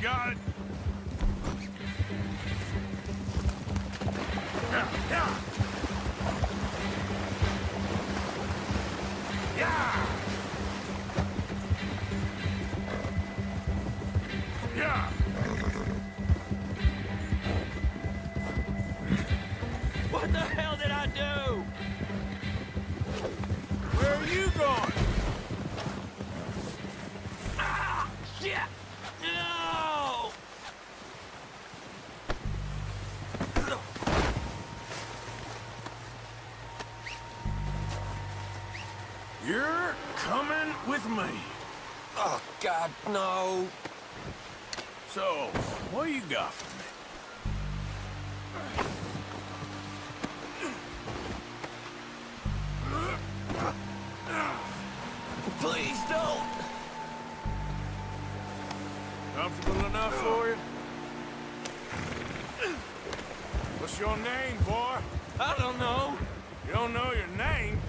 got it. Yeah, yeah. Yeah. Yeah. What the hell did I do? Where are you going? Ah! Shit! No! You're coming with me. Oh, God, no. So, what you got for me? Please don't. Comfortable enough for you? What's your name, boy? I don't know. You don't know your name?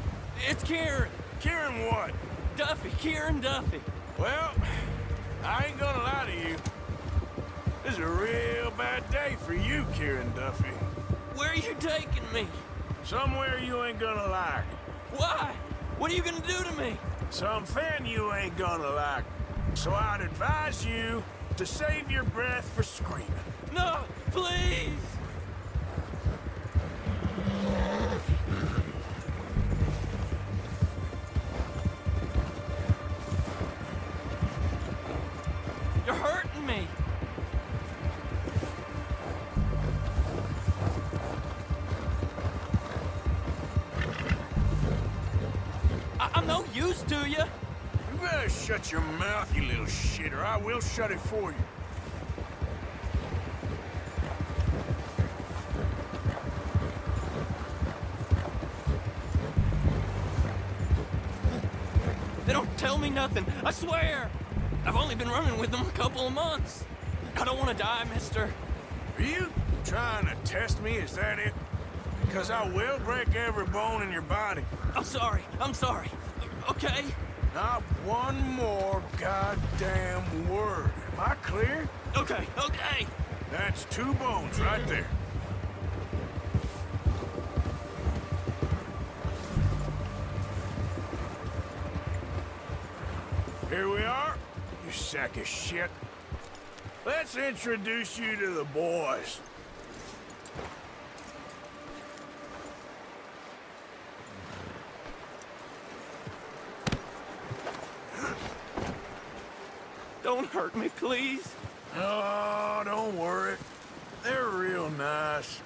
It's Kieran. Kieran what? Duffy. Kieran Duffy. Well, I ain't gonna lie to you. This is a real bad day for you, Kieran Duffy. Where are you taking me? Somewhere you ain't gonna like. Why? What are you gonna do to me? Something you ain't gonna like. So I'd advise you to save your breath for screaming. No, please. You're hurting me. I'm no use to you. You better shut your mouth, you little shit, or I will shut it for you. They don't tell me nothing, I swear. I've only been running with them a couple of months. I don't want to die, mister. Are you trying to test me? Is that it? Because I will break every bone in your body. I'm sorry, okay? Not one more goddamn word. Am I clear? Okay. That's 2 bones right there. Here we are, you sack of shit. Let's introduce you to the boys. Don't hurt me, please. Oh, don't worry. They're real nice.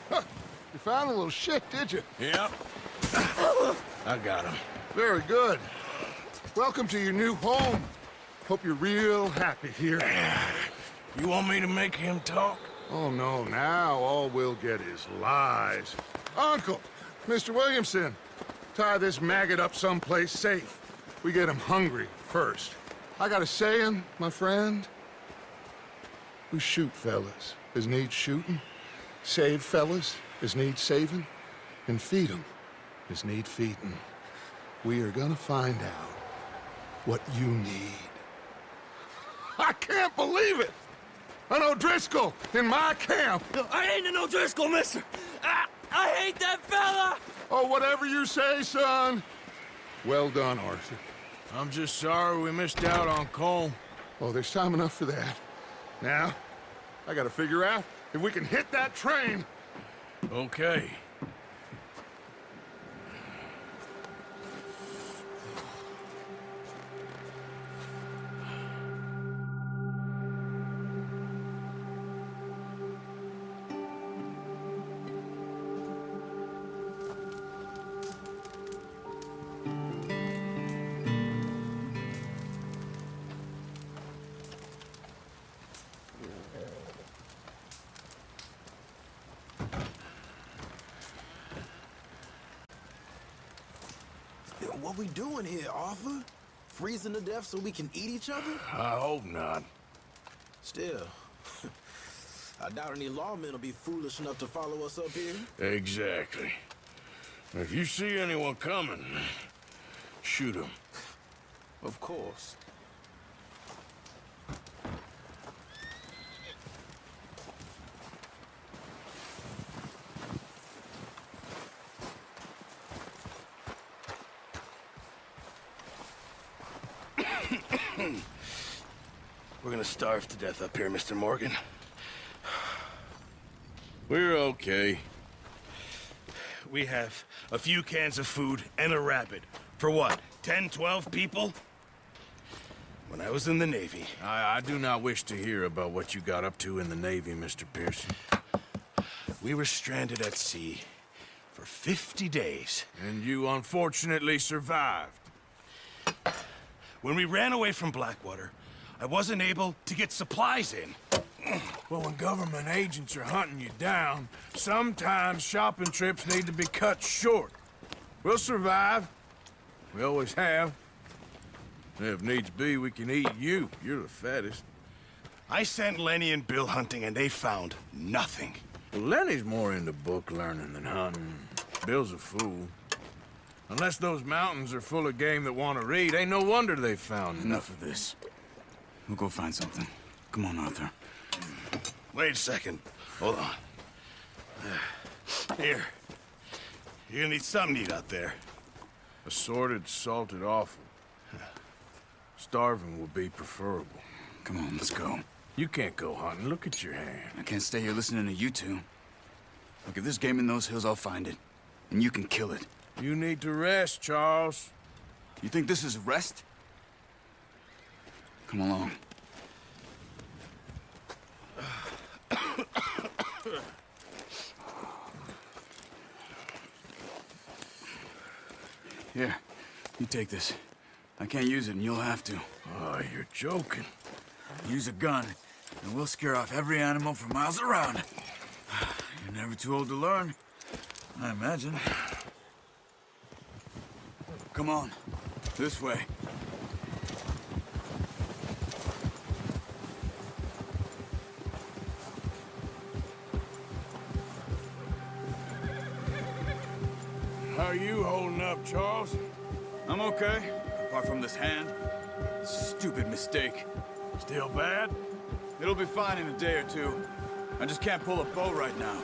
Huh. You found a little shit, did you? Yep. I got him. Very good. Welcome to your new home. Hope you're real happy here. You want me to make him talk? Oh, no, now all we'll get is lies. Uncle, Mr. Williamson, tie this maggot up someplace safe. We get him hungry first. I got a saying, my friend. We shoot fellas as need shooting, save fellas as need saving, and feed 'em as need feeding. We are gonna find out what you need. I can't believe it! An O'Driscoll in my camp! I ain't an O'Driscoll, mister. I hate that fella. Oh, whatever you say, son. Well done, Arthur. I'm just sorry we missed out on Colm. Oh, there's time enough for that. Now, I gotta figure out if we can hit that train. Okay. What we doing here, Arthur? Freezing to death so we can eat each other? I hope not. Still, I doubt any lawmen will be foolish enough to follow us up here. Exactly. If you see anyone coming, shoot them. Of course. We're gonna starve to death up here, Mr. Morgan. We're okay. We have a few cans of food and a rabbit. For what, 10, 12 people? When I was in the Navy... I do not wish to hear about what you got up to in the Navy, Mr. Pearson. We were stranded at sea for 50 days. And you unfortunately survived. When we ran away from Blackwater, I wasn't able to get supplies in. Well, when government agents are hunting you down, sometimes shopping trips need to be cut short. We'll survive. We always have. If needs be, we can eat you. You're the fattest. I sent Lenny and Bill hunting, and they found nothing. Well, Lenny's more into book learning than hunting. Bill's a fool. Unless those mountains are full of game that want to read, ain't no wonder they found Enough of this. We'll go find something. Come on, Arthur. Wait a second. Hold on. Here. You're gonna need something to eat out there. assorted, salted offal. Starving would be preferable. Come on, let's go. You can't go hunting. Look at your hand. I can't stay here listening to you two. Look, if there's game in those hills, I'll find it. And you can kill it. You need to rest, Charles. You think this is rest? Come along. Here, you take this. I can't use it, and you'll have to. Oh, you're joking. Use a gun, and we'll scare off every animal for miles around. You're never too old to learn, I imagine. Come on, this way. How are you holding up, Charles? I'm okay, apart from this hand. Stupid mistake. Still bad? It'll be fine in a day or two. I just can't pull a bow right now.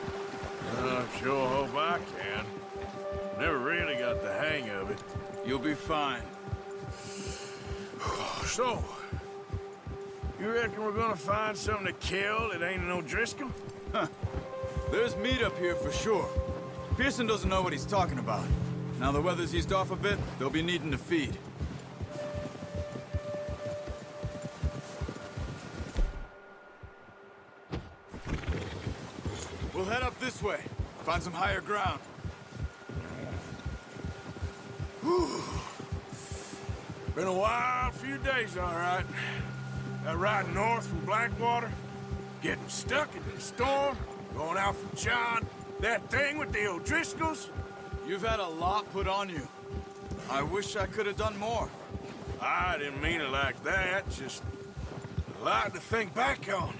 I sure hope I can. Never really got the hang of it. You'll be fine. So, you reckon we're gonna find something to kill that ain't an O'Driscoll? There's meat up here for sure. Pearson doesn't know what he's talking about. Now the weather's eased off a bit, they'll be needing to feed. We'll head up this way. Find some higher ground. Been a wild few days, all right. That ride north from Blackwater, getting stuck in the storm, going out from John, that thing with the O'Driscolls. You've had a lot put on you. I wish I could have done more. I didn't mean it like that, just a lot to think back on.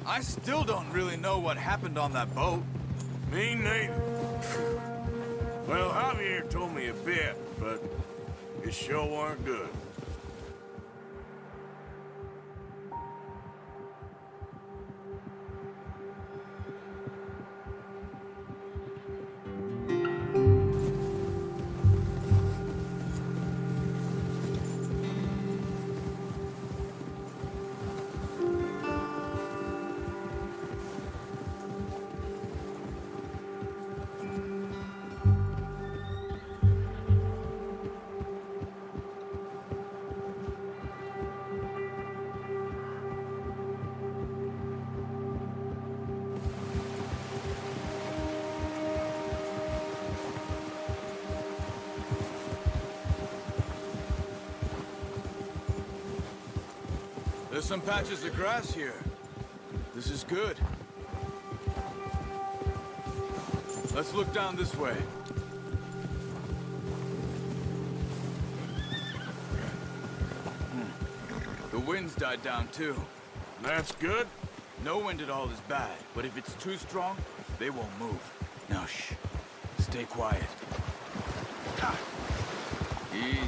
I still don't really know what happened on that boat. Me neither. Well, Javier told me a bit, but it sure weren't good. There's some patches of grass here. This is good. Let's look down this way. The wind's died down too. That's good. No wind at all is bad, but if it's too strong, they won't move. Now shh. Stay quiet. Ah. Easy.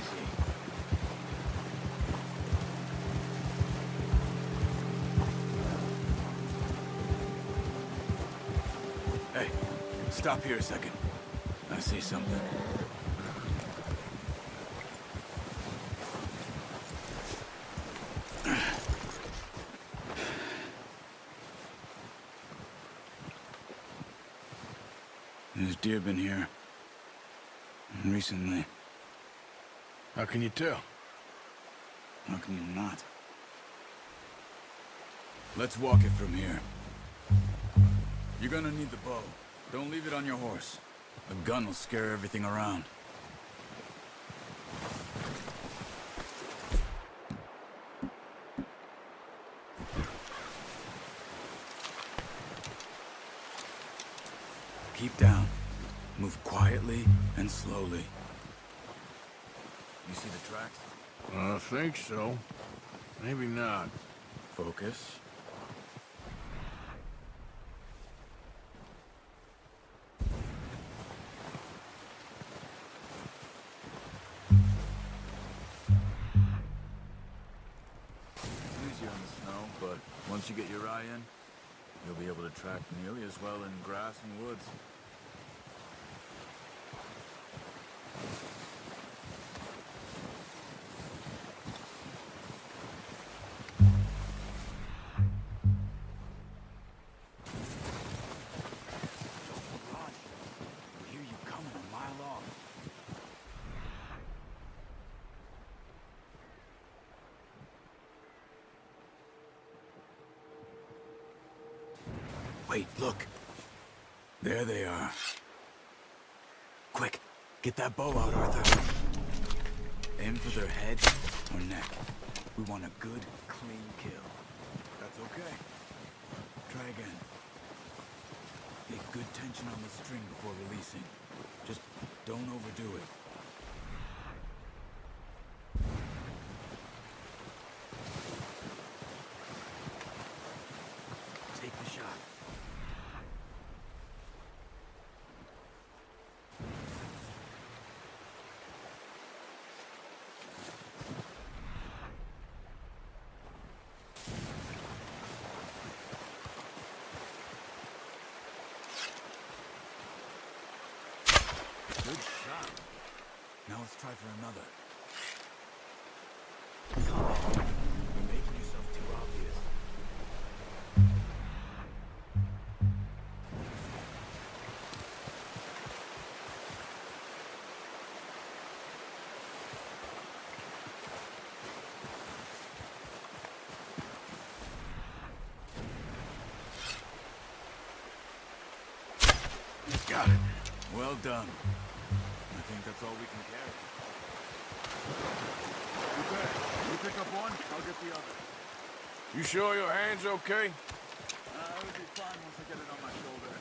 Hey, stop here a second. I see something. There's deer been here. Recently. How can you tell? How can you not? Let's walk it from here. You're gonna need the bow. Don't leave it on your horse. A gun will scare everything around. Keep down. Move quietly and slowly. You see the tracks? I think so. Maybe not. Focus. It's easier in the snow, but once you get your eye in, you'll be able to track nearly as well in grass and woods. I hear you coming a mile off. Wait, look. There they are. Quick, get that bow out, Arthur. Aim for their head or neck. We want a good, clean kill. That's okay. Try again. Get good tension on the string before releasing. Just don't overdo it. Take the shot. Good shot. Now let's try for another. Come on. You're making yourself too obvious. Got it. Well done. I think that's all we can carry. You pick up one, I'll get the other. You sure your hand's okay? It'll be fine once I get it on my shoulder.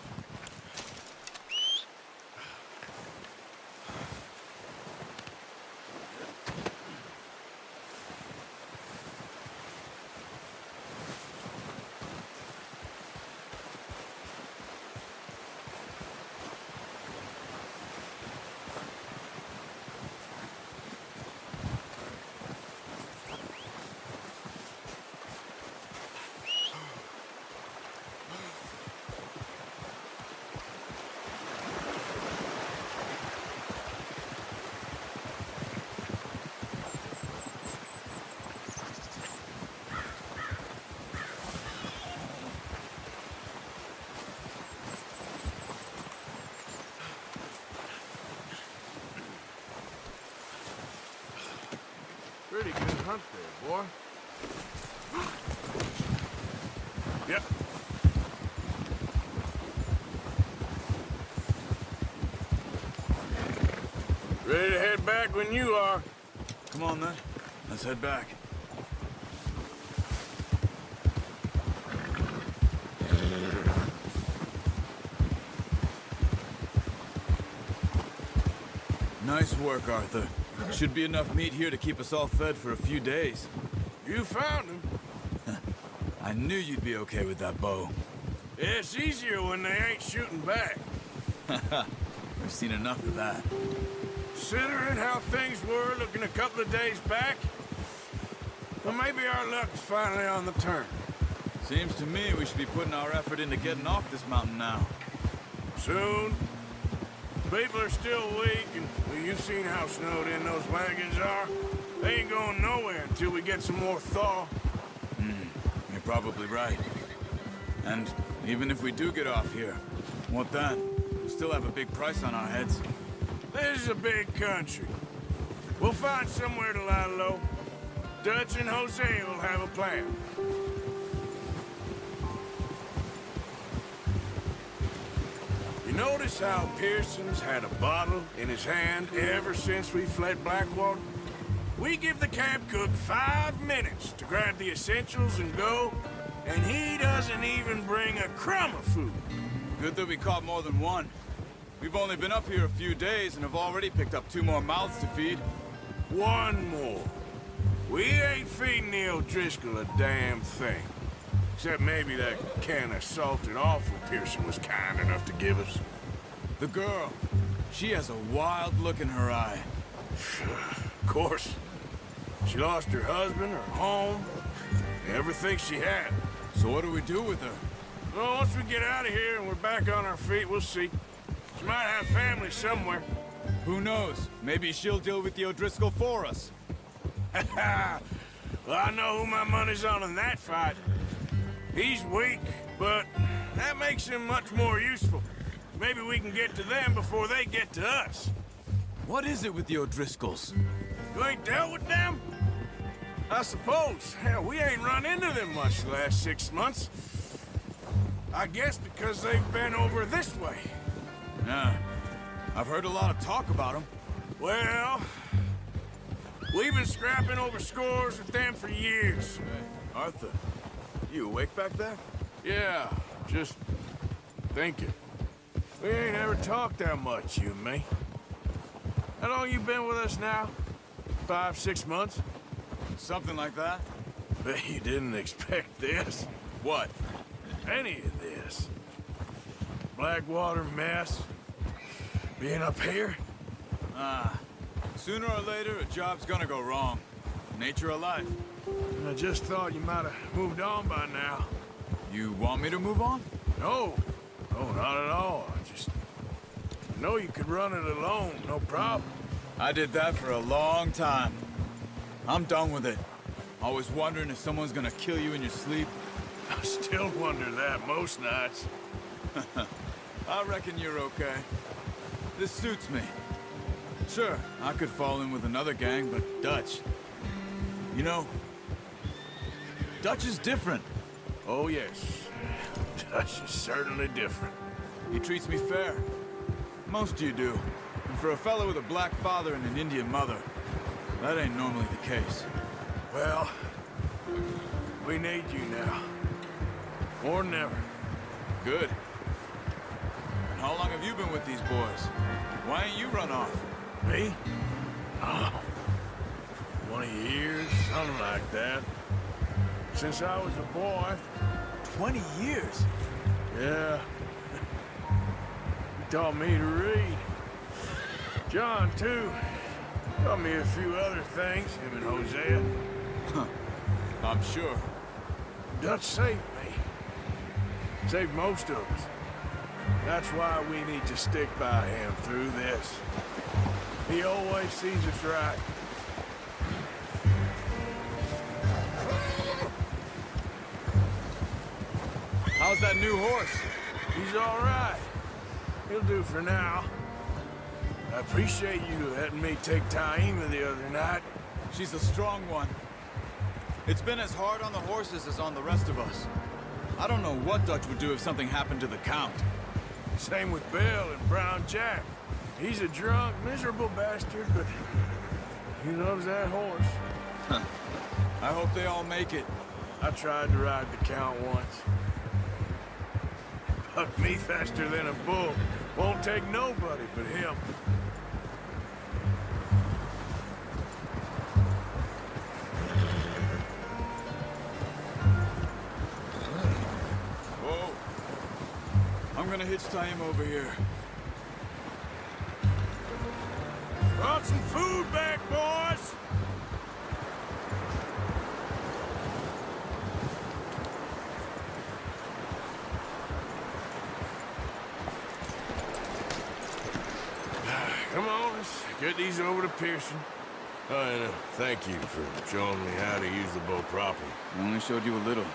Pretty good hunt there, boy. Yep. Ready to head back when you are. Come on then, let's head back. Nice work, Arthur. Should be enough meat here to keep us all fed for a few days. You found him. I knew you'd be okay with that bow. It's easier when they ain't shooting back. We've seen enough of that. Considering how things were looking a couple of days back, well, maybe our luck's finally on the turn. Seems to me we should be putting our effort into getting off this mountain now. Soon. People are still weak, and well, you've seen how snowed in those wagons are. They ain't going nowhere until we get some more thaw. You're probably right. And even if we do get off here, what then? We still have a big price on our heads. This is a big country. We'll find somewhere to lie low. Dutch and Hosea will have a plan. You notice how Pearson's had a bottle in his hand ever since we fled Blackwater? We give the camp cook 5 minutes to grab the essentials and go, and he doesn't even bring a crumb of food. Good that we caught more than one. We've only been up here a few days and have already picked up 2 more mouths to feed. 1 more. We ain't feeding the O'Driscoll a damn thing. Except maybe that can of salted offal Pearson was kind enough to give us. The girl, she has a wild look in her eye. Of course. She lost her husband, her home, everything she had. So what do we do with her? Well, once we get out of here and we're back on our feet, we'll see. She might have family somewhere. Who knows? Maybe she'll deal with the O'Driscoll for us. Well, I know who my money's on in that fight. He's weak, but that makes him much more useful. Maybe we can get to them before they get to us. What is it with the O'Driscolls? You ain't dealt with them? I suppose. Hell, we ain't run into them much the last 6 months. I guess because they've been over this way. Nah. I've heard a lot of talk about them. Well, we've been scrapping over scores with them for years. Hey, Arthur, you awake back there? Yeah, just thinking. We ain't ever talked that much, you and me. How long you been with us now? 5, 6 months? Something like that? Bet you didn't expect this. What? Any of this. Blackwater mess. Being up here? Sooner or later, a job's gonna go wrong. Nature of life. I just thought you might have moved on by now. You want me to move on? No. No, not at all. I know you could run it alone, no problem. I did that for a long time. I'm done with it. Always wondering if someone's gonna kill you in your sleep. I still wonder that most nights. I reckon you're okay. This suits me. Sure, I could fall in with another gang, but Dutch... You know, Dutch is different. Oh, yes. Dutch is certainly different. He treats me fair. Most of you do. And for a fellow with a black father and an Indian mother, that ain't normally the case. Well, we need you now. More than ever. Good. And how long have you been with these boys? Why ain't you run off? Me? Oh, 20 years, something like that. Since I was a boy. 20 years? Yeah. He taught me to read. John, too. Taught me a few other things, him and Hosea. I'm sure. Dutch saved me. Saved most of us. That's why we need to stick by him through this. He always sees us right. How's that new horse? He's all right. He'll do for now. I appreciate you letting me take Taima the other night. She's a strong one. It's been as hard on the horses as on the rest of us. I don't know what Dutch would do if something happened to the Count. Same with Bill and Brown Jack. He's a drunk, miserable bastard, but he loves that horse. I hope they all make it. I tried to ride the Count once. Bucked me faster than a bull. Won't take nobody but him. Whoa. I'm gonna hitch Taima over here. Brought some food back, boys! Come on, let's get these over to Pearson. And thank you for showing me how to use the bow properly. I only showed you a little.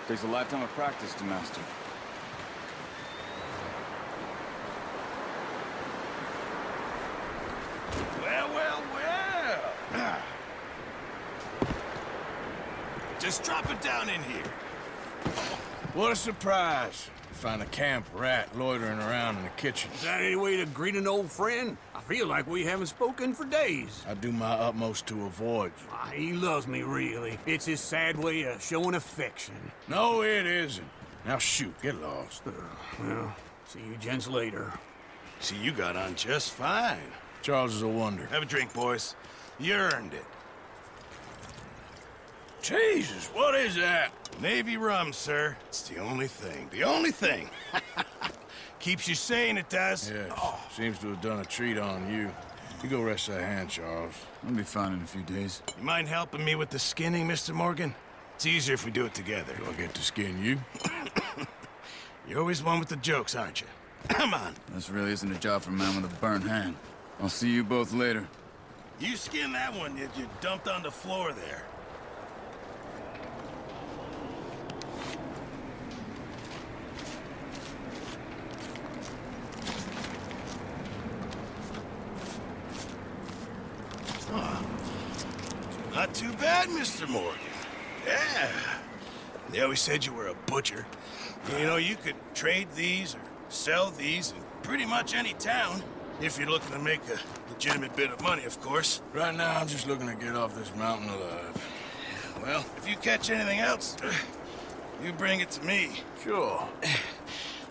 Takes a lifetime of practice to master. Just drop it down in here. What a surprise. Find a camp rat loitering around in the kitchen. Is that any way to greet an old friend? I feel like we haven't spoken for days. I do my utmost to avoid you. He loves me, really. It's his sad way of showing affection. No, it isn't. Now shoot, get lost. Well, see you gents later. See, you got on just fine. Charles is a wonder. Have a drink, boys. You earned it. Jesus, what is that? Navy rum, sir. It's the only thing. The only thing. Keeps you sane, it does. Yes, seems to have done a treat on you. You go rest that hand, Charles. I'll be fine in a few days. You mind helping me with the skinning, Mr. Morgan? It's easier if we do it together. Do I get to skin you? You're always one with the jokes, aren't you? Come on. This really isn't a job for a man with a burnt hand. I'll see you both later. You skin that one that you dumped on the floor there. Not too bad, Mr. Morgan. Yeah. They always said you were a butcher. You know, you could trade these or sell these in pretty much any town. If you're looking to make a legitimate bit of money, of course. Right now, I'm just looking to get off this mountain alive. Well, if you catch anything else, you bring it to me. Sure.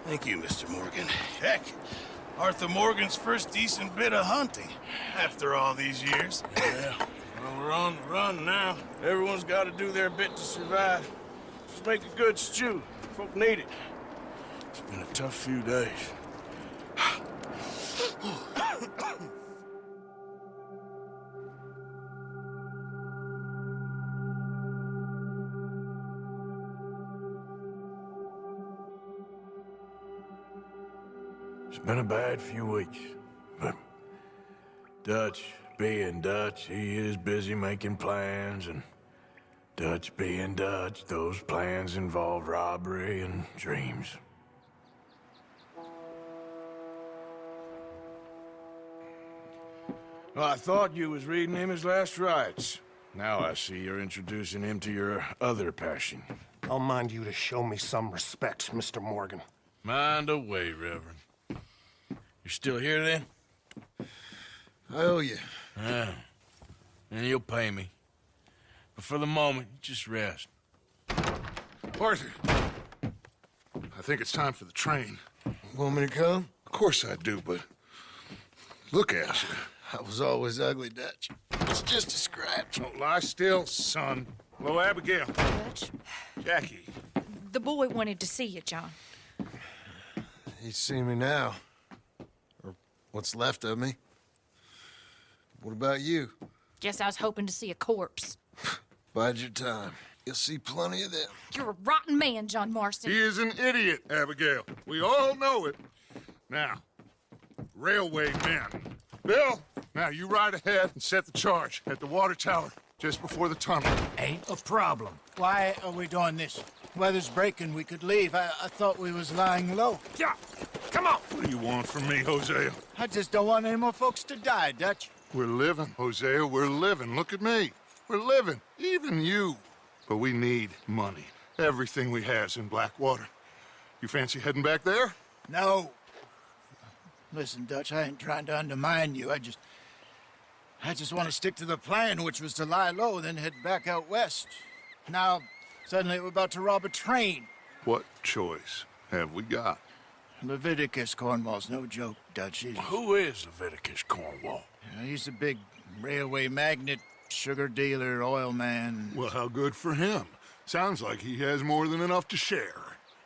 Thank you, Mr. Morgan. Heck, Arthur Morgan's first decent bit of hunting after all these years. Yeah. Well, we're on the run now. Everyone's got to do their bit to survive. Just make a good stew. Folk need it. It's been a tough few days. It's been a bad few weeks, but Dutch being Dutch, he is busy making plans, and Dutch being Dutch, those plans involve robbery and dreams. Well, I thought you was reading him his last rites. Now I see you're introducing him to your other passion. I'll mind you to show me some respect, Mr. Morgan. Mind away, Reverend. You still here, then? I owe you. Yeah. And you'll pay me. But for the moment, just rest. Arthur, I think it's time for the train. Want me to come? Of course I do, but look at you. I was always ugly, Dutch. It's just a scratch. Don't lie still, son. Hello, Abigail. Dutch, Jackie. the boy wanted to see you, John. He's seen me now. Or what's left of me. What about you? Guess I was hoping to see a corpse. Bide your time. You'll see plenty of them. You're a rotten man, John Marston. He is an idiot, Abigail. We all know it. Now, railway men. Bill, now you ride ahead and set the charge at the water tower just before the tunnel. Ain't a problem. Why are we doing this? Weather's breaking. We could leave. I thought we was lying low. Yeah, come on. What do you want from me, Hosea? I just don't want any more folks to die, Dutch. We're living, Hosea. We're living. Look at me. We're living. Even you. But we need money. Everything we has in Blackwater. You fancy heading back there? No. Listen, Dutch, I ain't trying to undermine you. I just want to stick to the plan, which was to lie low, then head back out west. Now, suddenly we're about to rob a train. What choice have we got? Leviticus Cornwall's no joke, Dutch. Who is Leviticus Cornwall? He's a big railway magnate, sugar dealer, oil man. Well, how good for him. Sounds like he has more than enough to share.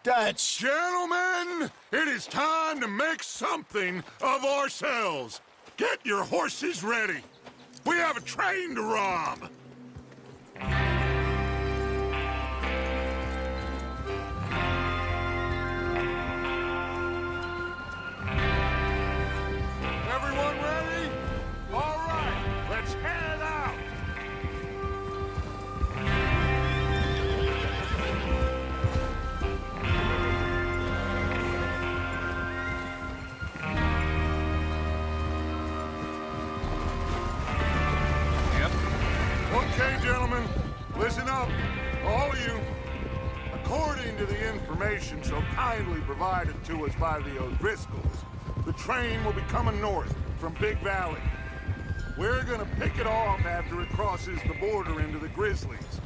Dutch! Gentlemen, it is time to make something of ourselves. Get your horses ready. We have a train to rob. Everyone ready? All right, let's head out. According to the information so kindly provided to us by the O'Driscolls, the train will be coming north from Big Valley. We're gonna pick it off after it crosses the border into the Grizzlies.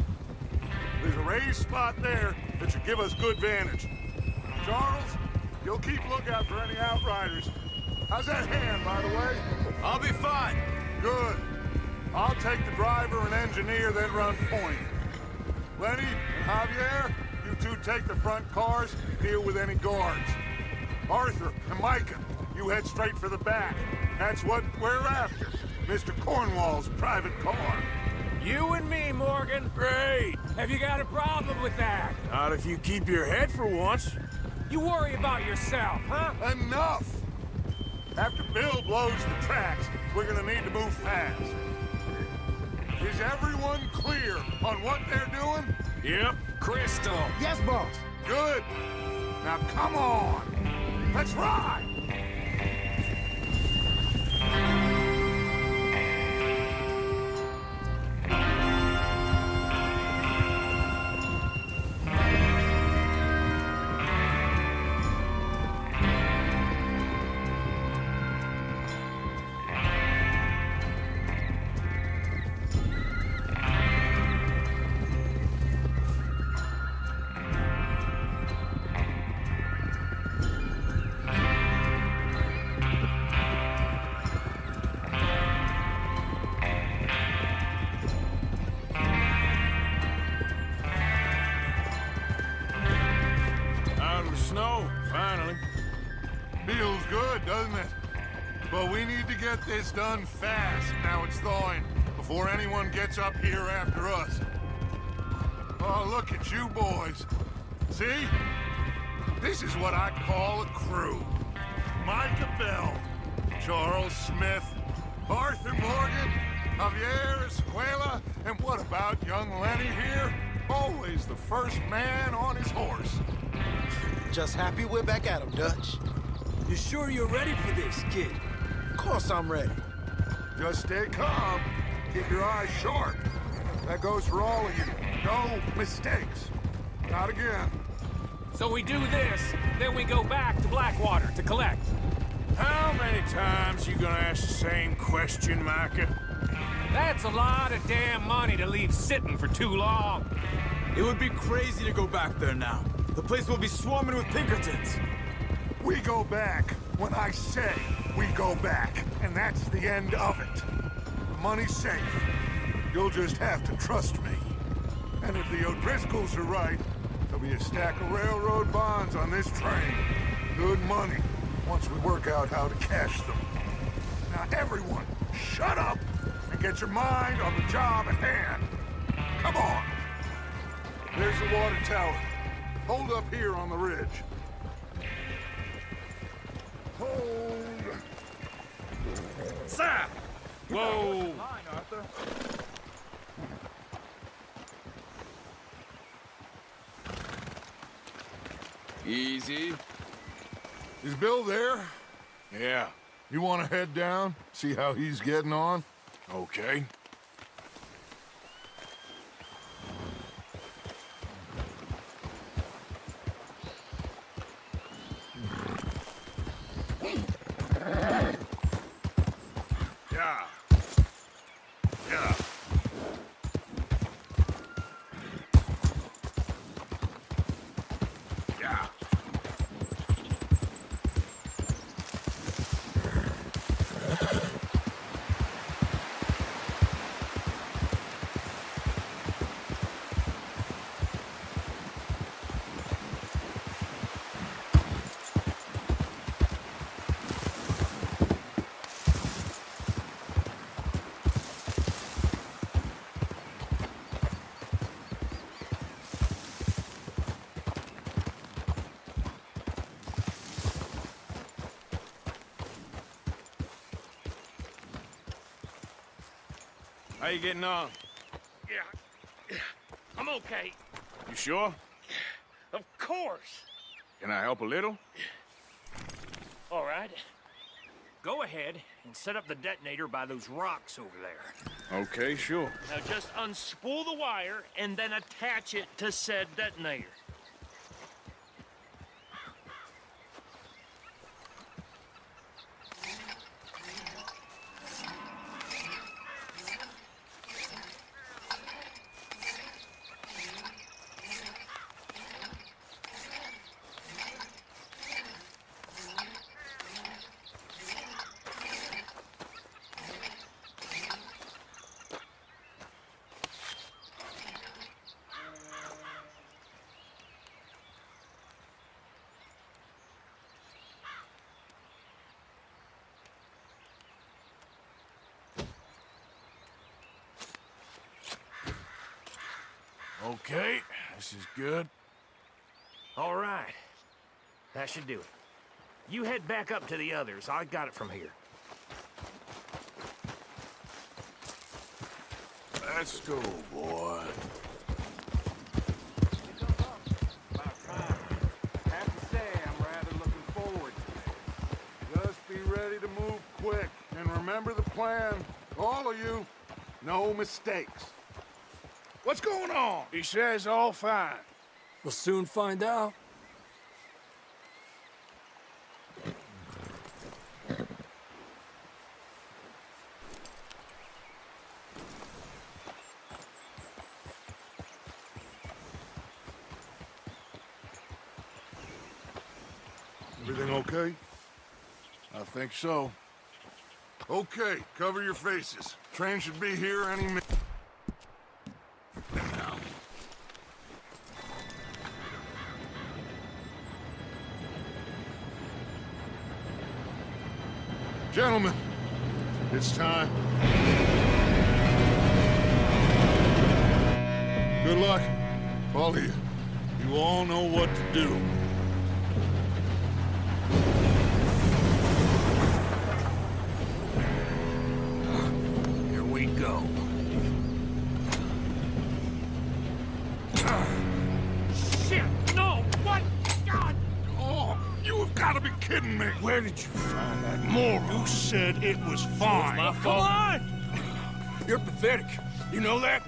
There's a raised spot there that should give us good vantage. Charles, you'll keep lookout for any outriders. How's that hand, by the way? I'll be fine. Good. I'll take the driver and engineer, then run point. Lenny and Javier, you two take the front cars, deal with any guards. Arthur and Micah, you head straight for the back. That's what we're after. Mr. Cornwall's private car. You and me, Morgan. Great. Have you got a problem with that? Not if you keep your head for once. You worry about yourself, huh? Enough! After Bill blows the tracks, we're gonna need to move fast. Is everyone clear on what they're doing? Yep. Crystal. Yes, boss. Good. Now come on. Let's ride. Snow, finally. Feels good, doesn't it? But we need to get this done fast, now it's thawing, before anyone gets up here after us. Oh, look at you boys. See? This is what I call a crew. Micah Bell, Charles Smith, Arthur Morgan, Javier Escuela, and what about young Lenny here? Always the first man on his horse. Just happy we're back at 'em, Dutch. You sure you're ready for this, kid? Of course I'm ready. Just stay calm. Keep your eyes sharp. That goes for all of you. No mistakes. Not again. So we do this, then we go back to Blackwater to collect. How many times you gonna ask the same question, Micah? That's a lot of damn money to leave sitting for too long. It would be crazy to go back there now. The place will be swarming with Pinkertons. We go back when I say we go back, and that's the end of it. The money's safe. You'll just have to trust me. And if the O'Driscolls are right, there'll be a stack of railroad bonds on this train. Good money, once we work out how to cash them. Now everyone, shut up and get your mind on the job at hand. Come on. There's the water tower. Hold up here on the ridge. Hold. Sir! Whoa! Easy. Is Bill there? Yeah. You want to head down? See how he's getting on? Okay. Yeah. Yeah. Yeah. How you getting on? Yeah, I'm okay. You sure? Of course. Can I help a little? All right. Go ahead and set up the detonator by those rocks over there. Okay, sure. Now just unspool the wire and then attach it to said detonator. Okay, this is good. All right. That should do it. You head back up to the others. I got it from here. Let's go, boy. Have to say, I'm rather looking forward to it. Just be ready to move quick. And remember the plan. All of you, no mistakes. What's going on? He says all fine. We'll soon find out. Everything okay? I think so. Okay, cover your faces. Train should be here any minute. Gentlemen, it's time. Good luck, all of you. You all know what to do. Here we go. Shit! No! What? God! Oh, you have got to be kidding me. Where did you find that moron? You said it was fine. My Come fault. on! You're pathetic. You know that?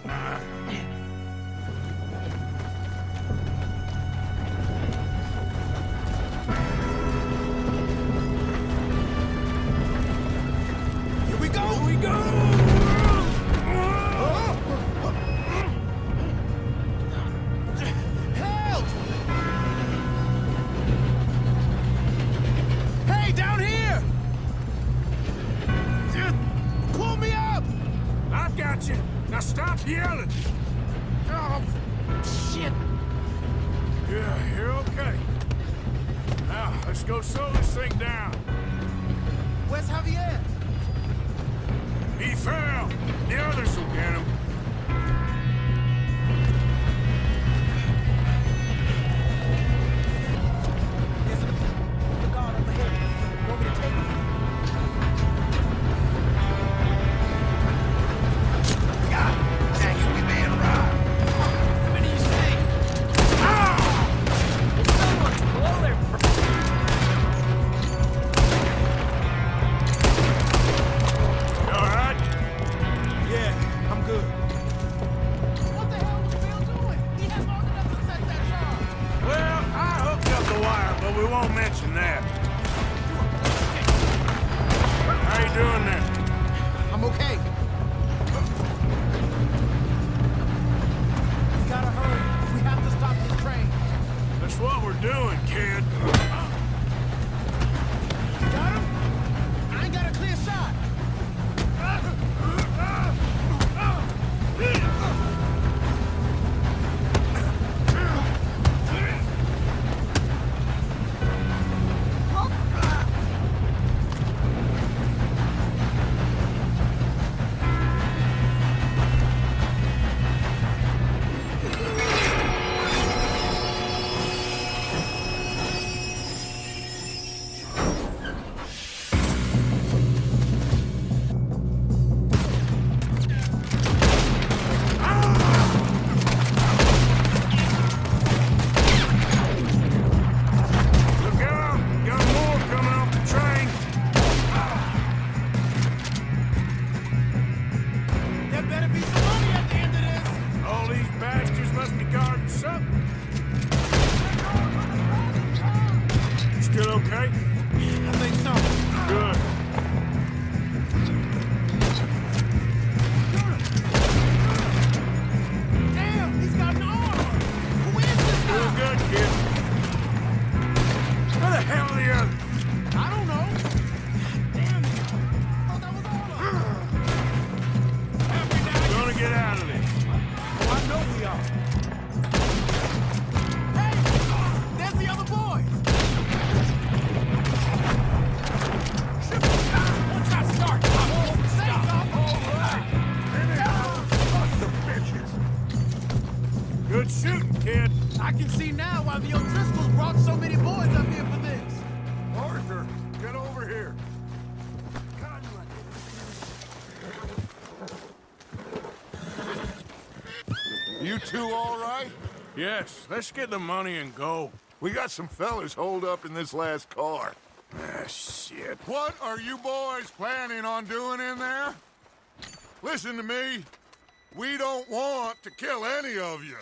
Here we go! Here we go! Help! Hey, down here! Pull me up! I've got you. Now stop yelling. Oh, shit! Yeah, you're okay. Now, let's go slow this thing down. Where's Javier? He fell. The others will get him. There's the guard up ahead. Want me to take him? God dang it, we may arrive. What do you say? There's someone below there. You all right? Yeah, I'm good. What the hell was Bill doing? He had long enough to set that charge. Well, I hooked up the wire, but we won't mention that. How you doing there? I'm okay. We gotta hurry. We have to stop this train. That's what we're doing, kid. Got him? I ain't got a clear shot. kid. I can see now why the O'Driscolls brought so many boys up here for this. Arthur, get over here. You two all right? Yes, let's get the money and go. We got some fellas holed up in this last car. Ah, shit. What are you boys planning on doing in there? Listen to me. We don't want to kill any of you.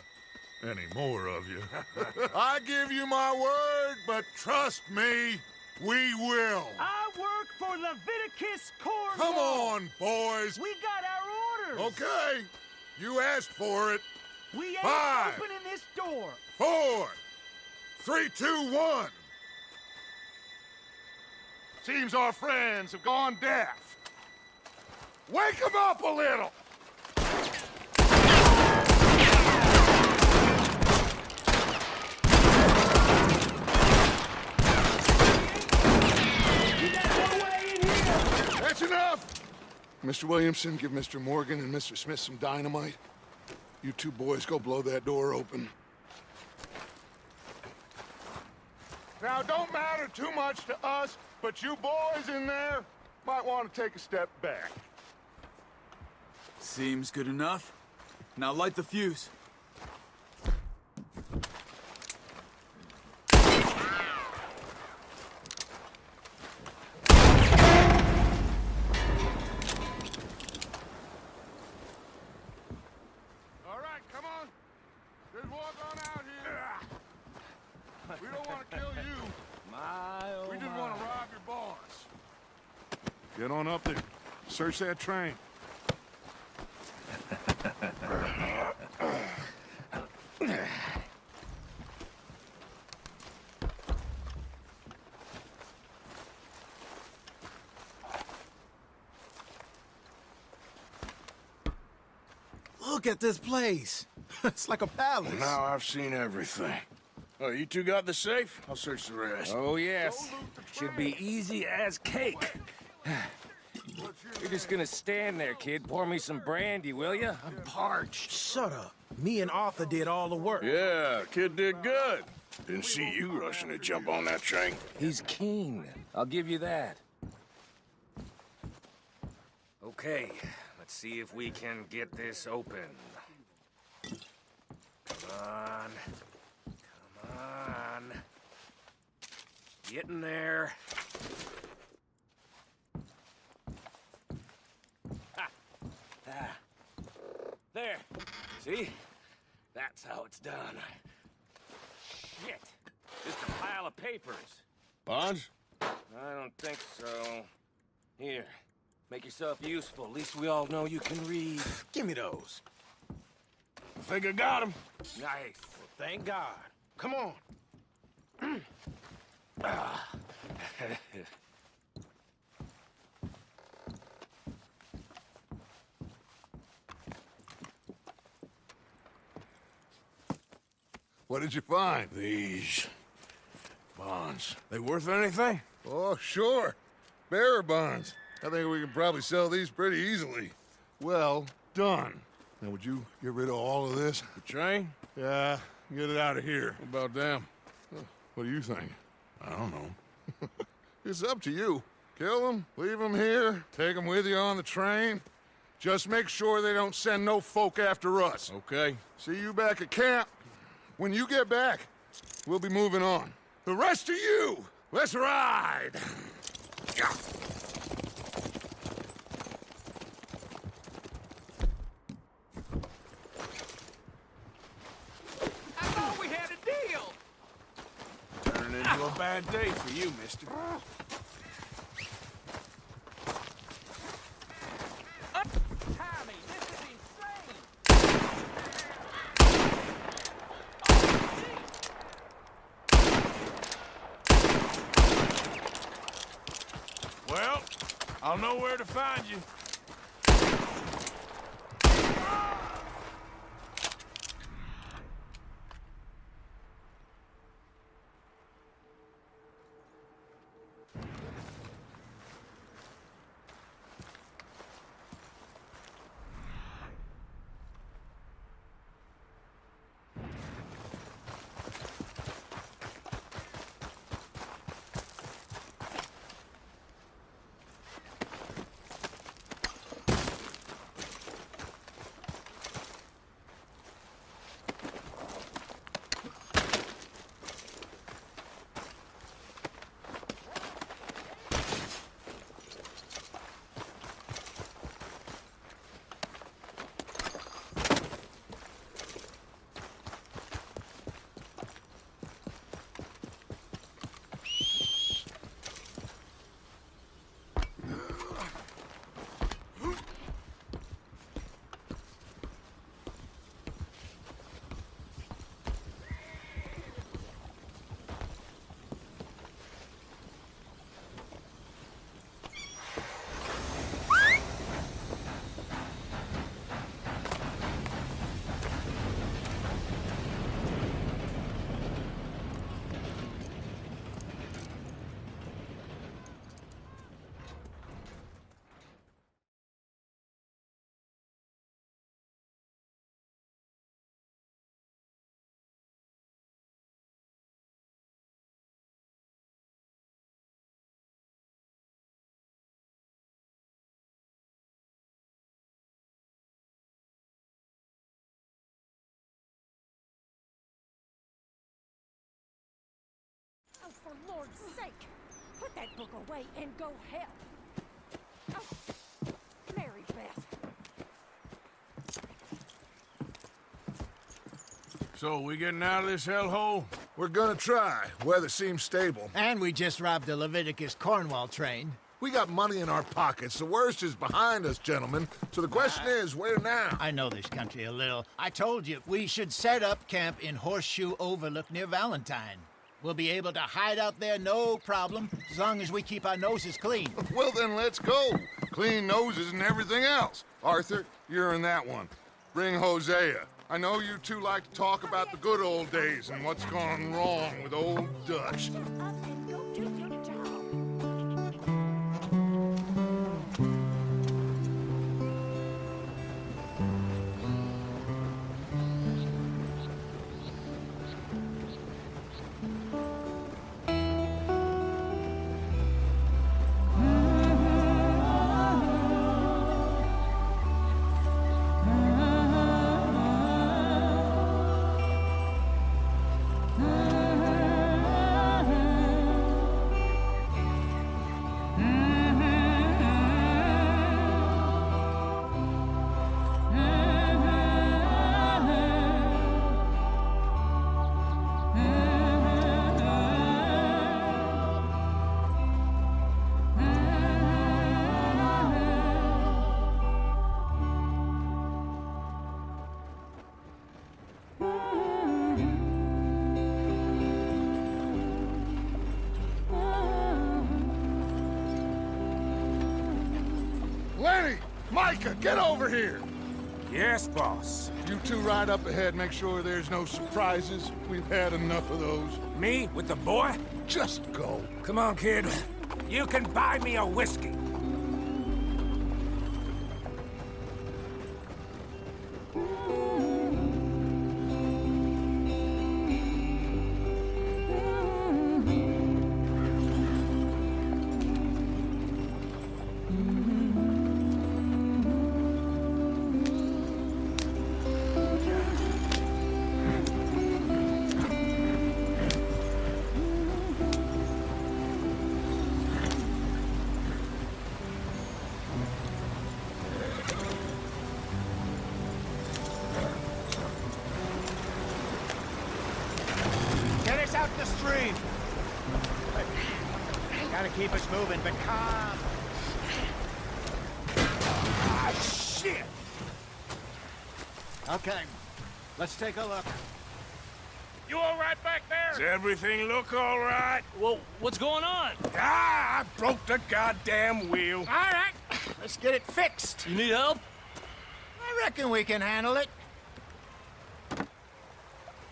Any more of you. I give you my word, but trust me, we will. I work for Leviticus Cornwall. Come on, boys. We got our orders. Okay. You asked for it. We ain't 5, opening this door. 4, 3, 2, 1. Seems our friends have gone deaf. Wake them up a little! That's enough! Mr. Williamson, give Mr. Morgan and Mr. Smith some dynamite. You two boys go blow that door open. Now, don't matter too much to us, but you boys in there might want to take a step back. Seems good enough. Now light the fuse. All right, come on. Just walk on out here. We don't want to kill you. We just want to rob your boss. Get on up there. Search that train. Look at this place. It's like a palace. Now I've seen everything. Oh, you two got the safe? I'll search the rest. Oh, yes. Should be easy as cake. You're just gonna stand there, kid. Pour me some brandy, will you? I'm parched. Shut up. Me and Arthur did all the work. Yeah, kid did good. Didn't see you rushing to jump on that train. He's keen. I'll give you that. Okay, let's see if we can get this open. Come on. Come on. Get in there. Ha. Ah. There. See? That's how it's done. Shit. Just a pile of papers. Bonds? I don't think so. Here. Make yourself useful. At least we all know you can read. Give me those. I think I got him. Nice. Well, thank God. Come on. Ah. What did you find? These bonds. They worth anything? Oh, sure. Bearer bonds. I think we can probably sell these pretty easily. Well done. Now, would you get rid of all of this? The train? Yeah, get it out of here. What about them? What do you think? I don't know. It's up to you. Kill them, leave them here, take them with you on the train. Just make sure they don't send no folk after us. Okay. See you back at camp. When you get back, we'll be moving on. The rest of you, let's ride! I thought we had a deal. Turning into a bad day for you, mister. Tommy, this is insane. Well, I'll know where to find you. for Lord's sake! Put that book away and go help! Oh, Mary Beth. So, we getting out of this hellhole? We're gonna try. Weather seems stable. And we just robbed the Leviticus Cornwall train. We got money in our pockets. The worst is behind us, gentlemen. So the question is, where now? I know this country a little. I told you, we should set up camp in Horseshoe Overlook near Valentine. We'll be able to hide out there, no problem, as long as we keep our noses clean. Well, then let's go. Clean noses and everything else. Arthur, you're in that one. Bring Hosea. I know you two like to talk about the good old days and what's gone wrong with old Dutch. Lenny! Micah, get over here! Yes, boss. You two ride up ahead, make sure there's no surprises. We've had enough of those. Me with the boy? Just go. Come on, kid. You can buy me a whiskey. Get us out the stream! Gotta keep us moving, but calm. Ah, shit! Okay, let's take a look. You all right back there? Does everything look all right? Well, what's going on? Ah, I broke the goddamn wheel. All right, let's get it fixed. You need help? I reckon we can handle it.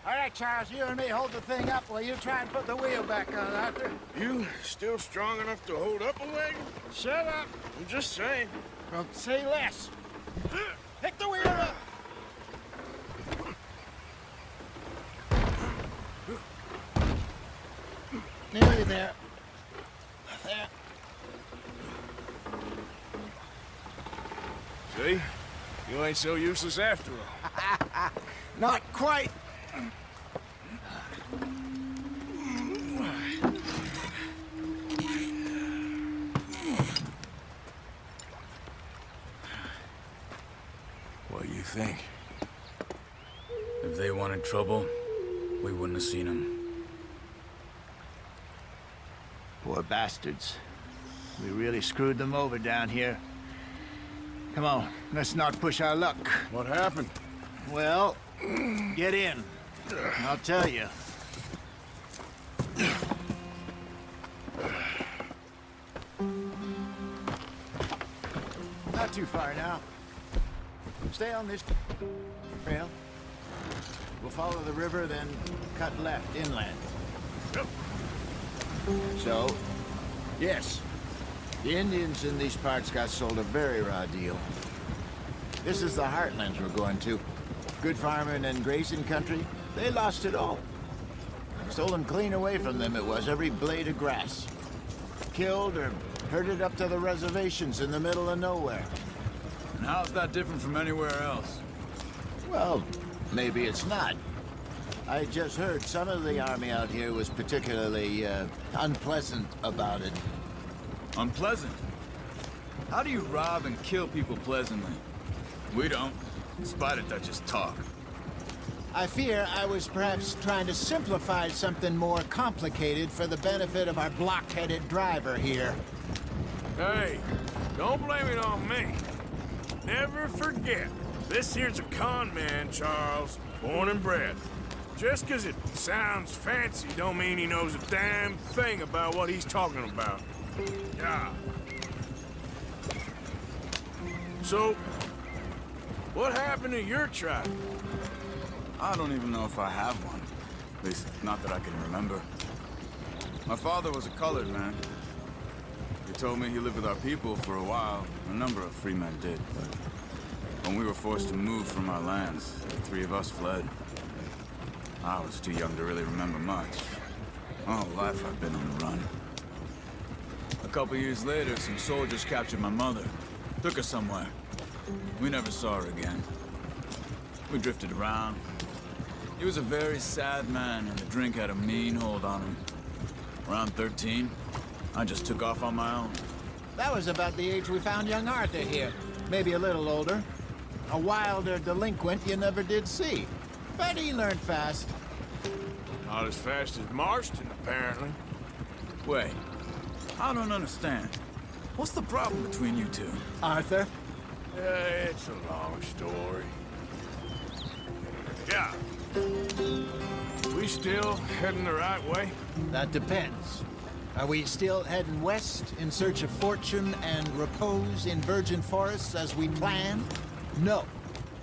All right, Charles, you and me hold the thing up while you try and put the wheel back on, Arthur. You still strong enough to hold up a wagon? Shut up. I'm just saying. Well, say less. Pick the wheel up. Nearly there. There. See? You ain't so useless after all. Not quite. What do you think? If they wanted trouble, we wouldn't have seen them. Poor bastards. We really screwed them over down here. Come on, let's not push our luck. What happened? Well, get in. I'll tell you. Not too far now. Stay on this trail. We'll follow the river, then cut left inland. So, yes, the Indians in these parts got sold a very raw deal. This is the heartlands we're going to. Good farming and grazing country, they lost it all. Stolen clean away from them it was, every blade of grass. Killed or herded up to the reservations in the middle of nowhere. And how's that different from anywhere else? Well, maybe it's not. I just heard some of the army out here was particularly unpleasant about it. Unpleasant? How do you rob and kill people pleasantly? We don't, in spite of Dutch's talk. I fear I was perhaps trying to simplify something more complicated for the benefit of our block-headed driver here. Hey, don't blame it on me. Never forget, this here's a con man, Charles, born and bred. Just 'cause it sounds fancy don't mean he knows a damn thing about what he's talking about. Yeah. So, what happened to your tribe? I don't even know if I have one. At least, not that I can remember. My father was a colored man. He told me he lived with our people for a while. A number of free men did, but when we were forced to move from our lands, the three of us fled. I was too young to really remember much. My whole life I've been on the run. A couple years later, some soldiers captured my mother. Took her somewhere. We never saw her again. We drifted around. He was a very sad man, and the drink had a mean hold on him. Around 13, I just took off on my own. That was about the age we found young Arthur here. Maybe a little older. A wilder delinquent you never did see. But he learned fast. Not as fast as Marston, apparently. Wait, I don't understand. What's the problem between you two? Arthur? It's a long story. Yeah. We still heading the right way? That depends. Are we still heading west in search of fortune and repose in virgin forests as we planned? No.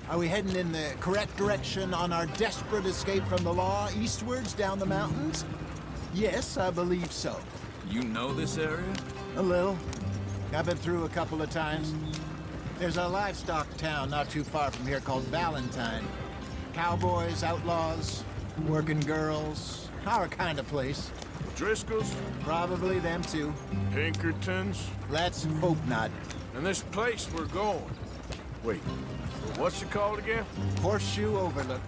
Are we heading in the correct direction on our desperate escape from the law eastwards down the mountains? Yes, I believe so. You know this area? A little. I've been through a couple of times. There's a livestock town not too far from here called Valentine. Cowboys, outlaws, working girls, our kind of place. Driscoll's? Probably them too. Pinkertons? Let's hope not. And this place we're going. Wait, what's it called again? Horseshoe Overlook.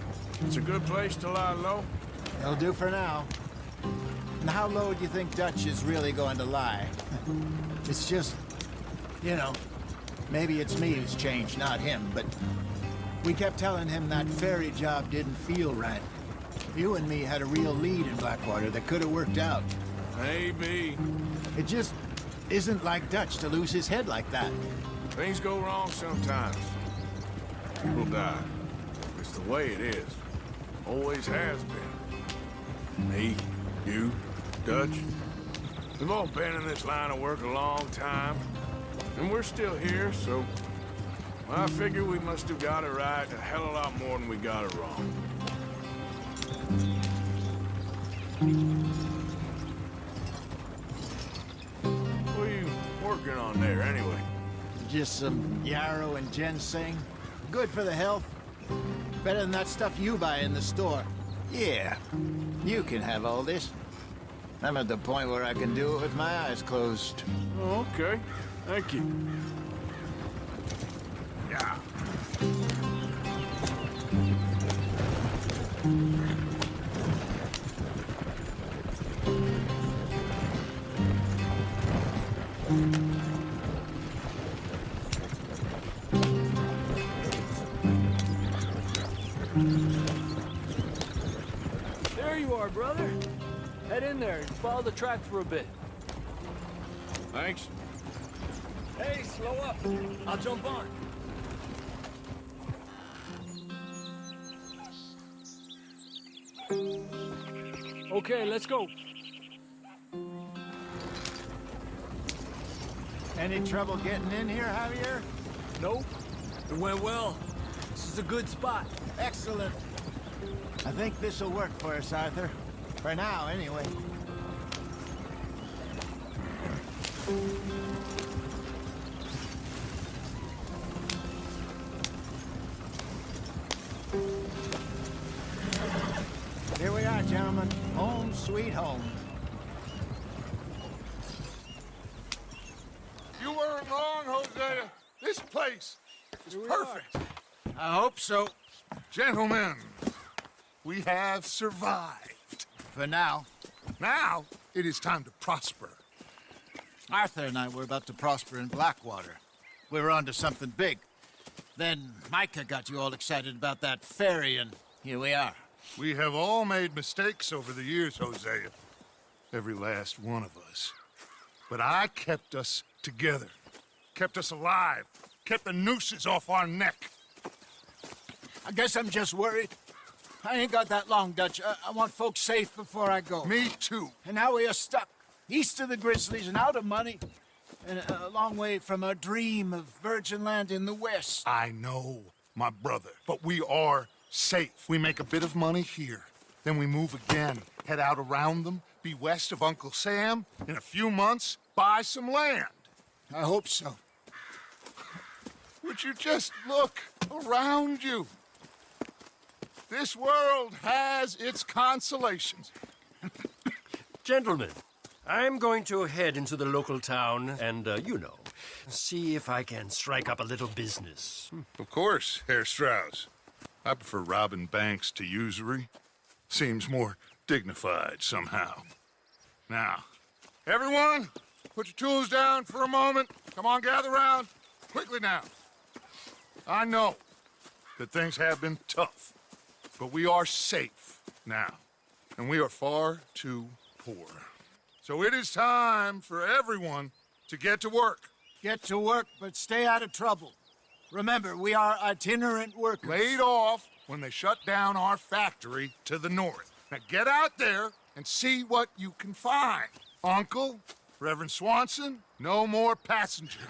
It's a good place to lie low? It'll do for now. And how low do you think Dutch is really going to lie? It's just, you know, maybe it's me who's changed, not him, but we kept telling him that ferry job didn't feel right. You and me had a real lead in Blackwater that could have worked out. Maybe. It just isn't like Dutch to lose his head like that. Things go wrong sometimes. People die. It's the way it is. Always has been. Me, you, Dutch. We've all been in this line of work a long time. And we're still here, so I figure we must have got it right a hell of a lot more than we got it wrong. What are you working on there, anyway? Just some yarrow and ginseng. Good for the health. Better than that stuff you buy in the store. Yeah, you can have all this. I'm at the point where I can do it with my eyes closed. Oh, okay. Thank you. Yeah. There you are, brother. Head in there and follow the track for a bit. Thanks. Hey, slow up. I'll jump on. Okay, let's go. Any trouble getting in here, Javier? Nope. It went well. This is a good spot. Excellent. I think this'll work for us, Arthur. For now, anyway. Here we are, gentlemen. Home sweet home. You weren't wrong, Hosea. This place is perfect. I hope so. Gentlemen, We have survived. For now. Now, it is time to prosper. Arthur and I were about to prosper in Blackwater. We were onto something big. Then Micah got you all excited about that ferry, and here we are. We have all made mistakes over the years, Hosea. Every last one of us. But I kept us together. Kept us alive. Kept the nooses off our neck. I guess I'm just worried. I ain't got that long, Dutch. I want folks safe before I go. Me too. And now we are stuck. East of the Grizzlies and out of money. And a long way from our dream of virgin land in the west. I know, my brother. But we are safe. We make a bit of money here. Then we move again. Head out around them. Be west of Uncle Sam. In a few months, buy some land. I hope so. Would you just look around you? This world has its consolations. Gentlemen, I'm going to head into the local town and, see if I can strike up a little business. Of course, Herr Strauss. I prefer robbing banks to usury. Seems more dignified somehow. Now, everyone, put your tools down for a moment. Come on, gather round. Quickly now. I know that things have been tough, but we are safe now, and we are far too poor. So it is time for everyone to get to work. Get to work, but stay out of trouble. Remember, we are itinerant workers. Laid off when they shut down our factory to the north. Now get out there and see what you can find. Uncle, Reverend Swanson, no more passengers.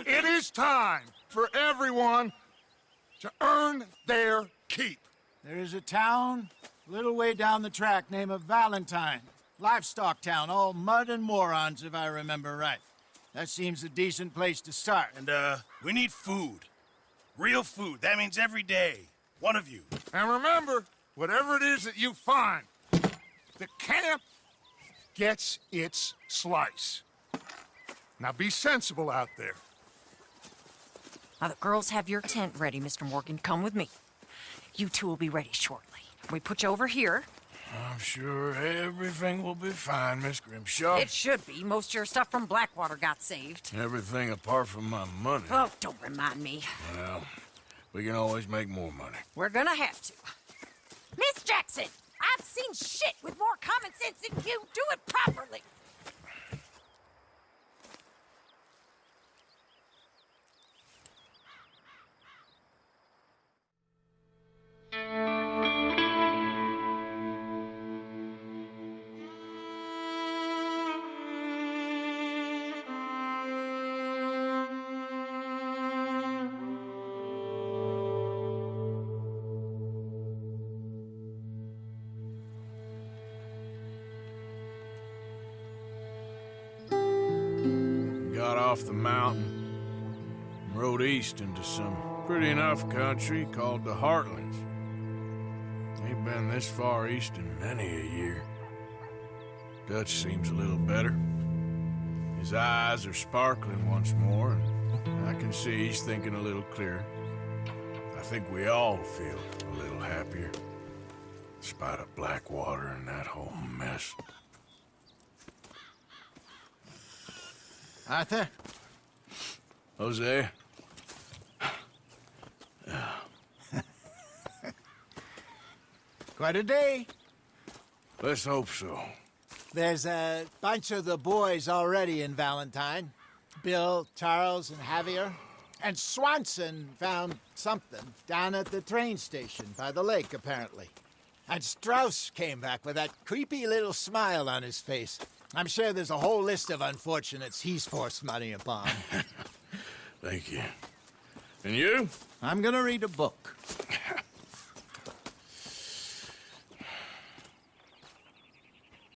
It is time for everyone to earn their keep. There is a town a little way down the track named Valentine. Livestock town, all mud and morons, if I remember right. That seems a decent place to start. And, we need food. Real food. That means every day. One of you. And remember, whatever it is that you find, the camp gets its slice. Now be sensible out there. Now, the girls have your tent ready, Mr. Morgan. Come with me. You two will be ready shortly. We put you over here. I'm sure everything will be fine, Miss Grimshaw. It should be. Most of your stuff from Blackwater got saved. Everything apart from my money. Oh, don't remind me. Well, we can always make more money. We're gonna have to. Miss Jackson, I've seen shit with more common sense than you. Do it properly. Got off the mountain and rode east into some pretty enough country called the Heartlands. Ain't been this far east in many a year. Dutch seems a little better. His eyes are sparkling once more, and I can see he's thinking a little clearer. I think we all feel a little happier, in spite of Blackwater and that whole mess. Arthur? Hosea? Quite a day. Let's hope so. There's a bunch of the boys already in Valentine. Bill, Charles, and Javier. And Swanson found something down at the train station by the lake, apparently. And Strauss came back with that creepy little smile on his face. I'm sure there's a whole list of unfortunates he's forced money upon. Thank you. And you? I'm gonna read a book.